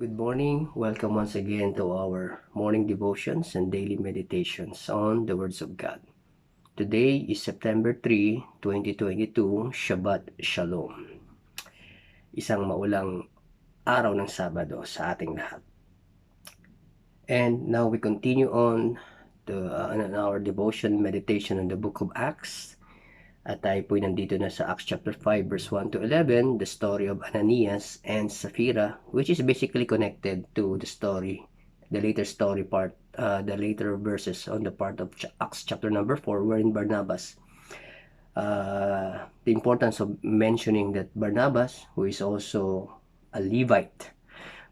Good morning. Welcome once again to our morning devotions and daily meditations on the words of God. Today is September 3, 2022, Shabbat Shalom. Isang maulang araw ng Sabado sa ating lahat. And now we continue on our devotion meditation on the book of Acts. At tayo po'y nandito na sa Acts chapter 5 verse 1 to 11, the story of Ananias and Sapphira, which is basically connected to the later story part, the later verses on the part of Acts chapter number 4, wherein Barnabas, the importance of mentioning that Barnabas, who is also a Levite.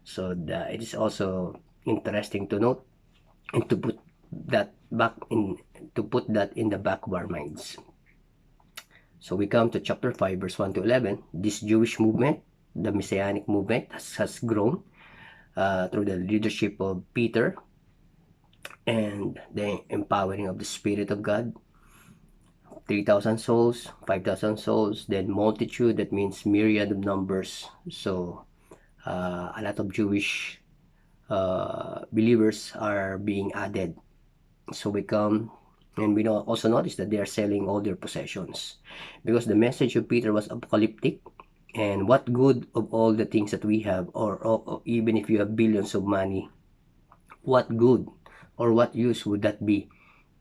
So it is also interesting to note and to put that in the back of our minds. So we come to chapter 5 verse 1 to 11. This Jewish movement, the Messianic movement, has grown through the leadership of Peter and the empowering of the Spirit of God. 3,000 souls, 5,000 souls, then multitude, that means myriad of numbers. So a lot of Jewish believers are being added. So we come, and we also notice that they are selling all their possessions, because the message of Peter was apocalyptic. And what good of all the things that we have, or even if you have billions of money, what good or what use would that be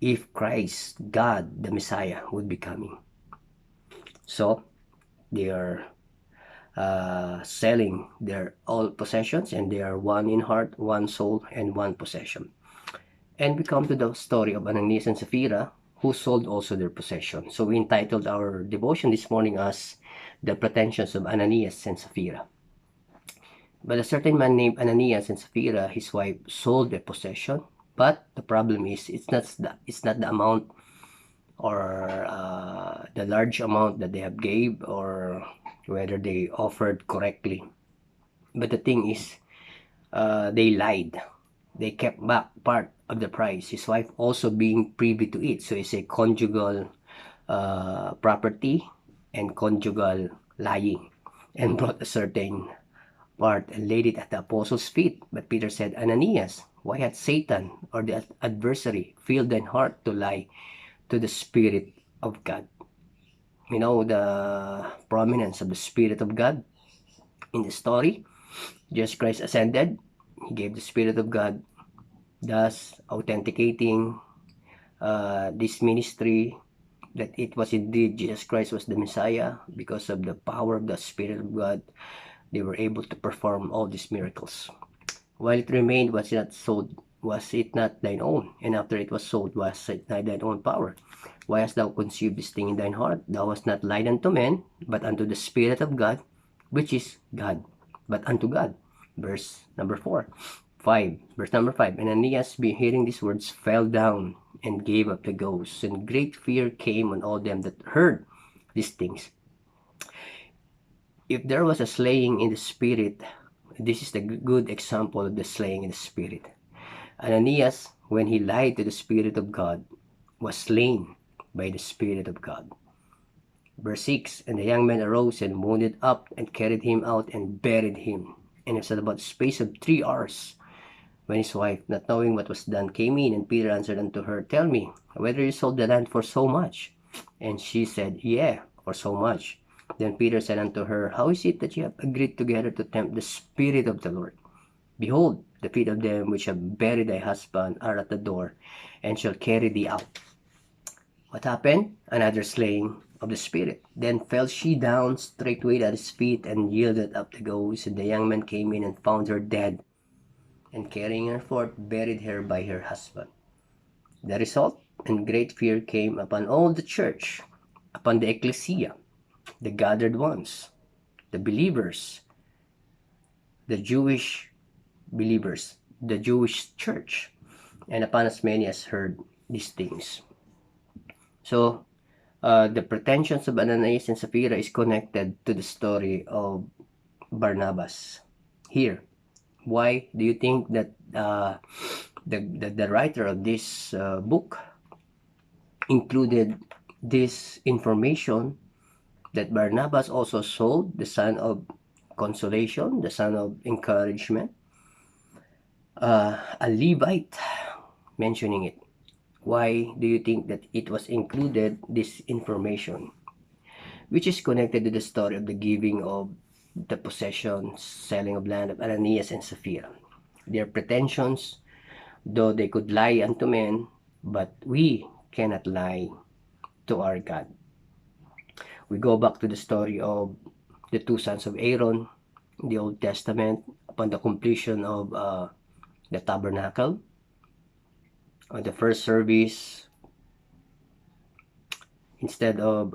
if Christ, God, the Messiah, would be coming? So they are selling their all possessions, and they are one in heart, one soul, and one possession. And we come to the story of Ananias and Sapphira, who sold also their possession. So we entitled our devotion this morning as The Pretensions of Ananias and Sapphira. But a certain man named Ananias and Sapphira, his wife, sold their possession. But the problem is, it's not the amount, or the large amount that they have gave, or whether they offered correctly. But the thing is, they lied. They kept back part of the price, his wife also being privy to it. So it's a conjugal property and conjugal lying, and brought a certain part and laid it at the apostles' feet. But Peter said, Ananias, why hath Satan, or the adversary, filled thine heart to lie to the Spirit of God? You know the prominence of the Spirit of God in the story. Jesus Christ ascended. He gave the Spirit of God, thus authenticating this ministry, that it was indeed Jesus Christ was the Messiah. Because of the power of the Spirit of God, they were able to perform all these miracles. While it remained, was it not sold? Was it not thine own? And after it was sold, was it not thine own power? Why hast thou conceived this thing in thine heart? Thou hast not lied unto men, but unto the Spirit of God, which is God, but unto God. Verse number 5. Verse number 5. And Ananias, hearing these words, fell down and gave up the ghost, and great fear came on all them that heard these things. If there was a slaying in the Spirit, this is the good example of the slaying in the Spirit. Ananias, when he lied to the Spirit of God, was slain by the Spirit of God. Verse 6. And the young man arose and wounded up and carried him out and buried him. And it was about the space of 3 hours when his wife, not knowing what was done, came in. And Peter answered unto her, Tell me, whether you sold the land for so much? And she said, Yea, for so much. Then Peter said unto her, How is it that you have agreed together to tempt the Spirit of the Lord? Behold, the feet of them which have buried thy husband are at the door, and shall carry thee out. What happened? Another slaying of the Spirit. Then fell she down straightway at his feet, and yielded up the ghost. And the young man came in and found her dead, and carrying her forth, buried her by her husband. The result, and great fear came upon all the church, upon the ecclesia, the gathered ones, the believers, the Jewish believers, the Jewish church, and upon as many as heard these things. So the pretensions of Ananias and Sapphira is connected to the story of Barnabas here. Why do you think that the writer of this book included this information, that Barnabas also sold the son of consolation, the son of encouragement, a Levite mentioning it. Why do you think that it was included, this information, which is connected to the story of the giving of the possession, selling of land of Ananias and Sapphira? Their pretensions, though they could lie unto men, but we cannot lie to our God. We go back to the story of the two sons of Aaron in the Old Testament upon the completion of the tabernacle. On the first service, instead of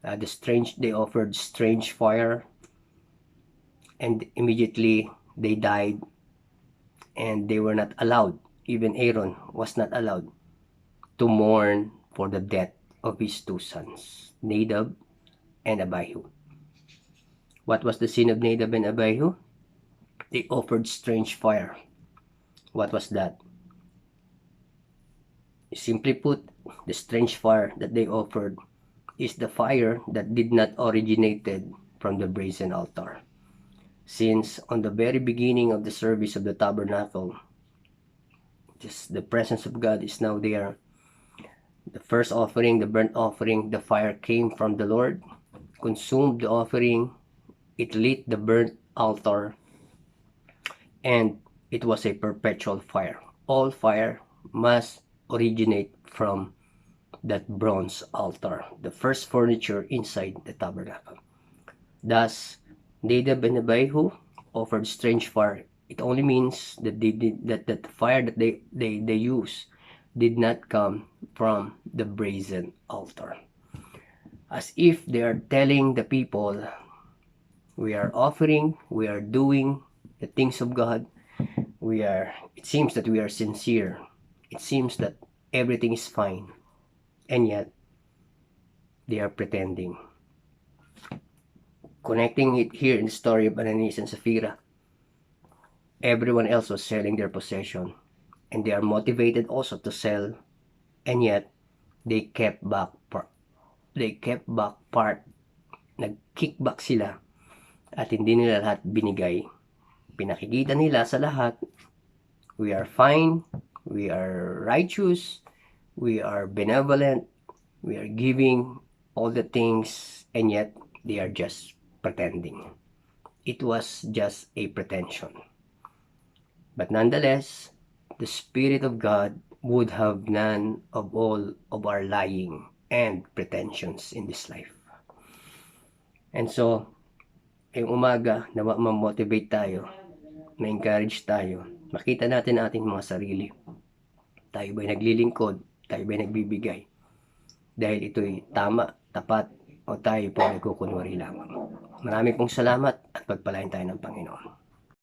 they offered strange fire, and immediately they died, and they were not allowed, even Aaron was not allowed to mourn for the death of his two sons, Nadab and Abihu. What was the sin of Nadab and Abihu? They offered strange fire. What was that? Simply put, the strange fire that they offered is the fire that did not originated from the brazen altar. Since on the very beginning of the service of the tabernacle, just the presence of God is now there. The first offering, the burnt offering, the fire came from the Lord, consumed the offering, it lit the burnt altar, and it was a perpetual fire. All fire must originate from that bronze altar, the first furniture inside the tabernacle. Thus, Nadab and Abihu offered strange fire. It only means that the fire that they use did not come from the brazen altar. As if they are telling the people, we are offering, we are doing the things of God, it seems that we are sincere, it seems that everything is fine, and yet they are pretending. Connecting it here in the story of Ananias and Sapphira, everyone else was selling their possession, and they are motivated also to sell, and yet they kept back part, nag-kickback sila, at hindi nila lahat binigay. Pinakikita nila sa lahat, we are fine, we are righteous, we are benevolent, we are giving all the things, and yet they are just pretending. It was just a pretension. But nonetheless, the Spirit of God would have none of all of our lying and pretensions in this life. And so, yung umaga, nawa ma-motivate tayo, ma-encourage tayo, makita natin ating mga sarili. Tayo ba'y naglilingkod? Tayo ba'y nagbibigay? Dahil ito'y tama, tapat, o tayo po nagkukunwari lamang. Maraming pong salamat at pagpalain tayo ng Panginoon.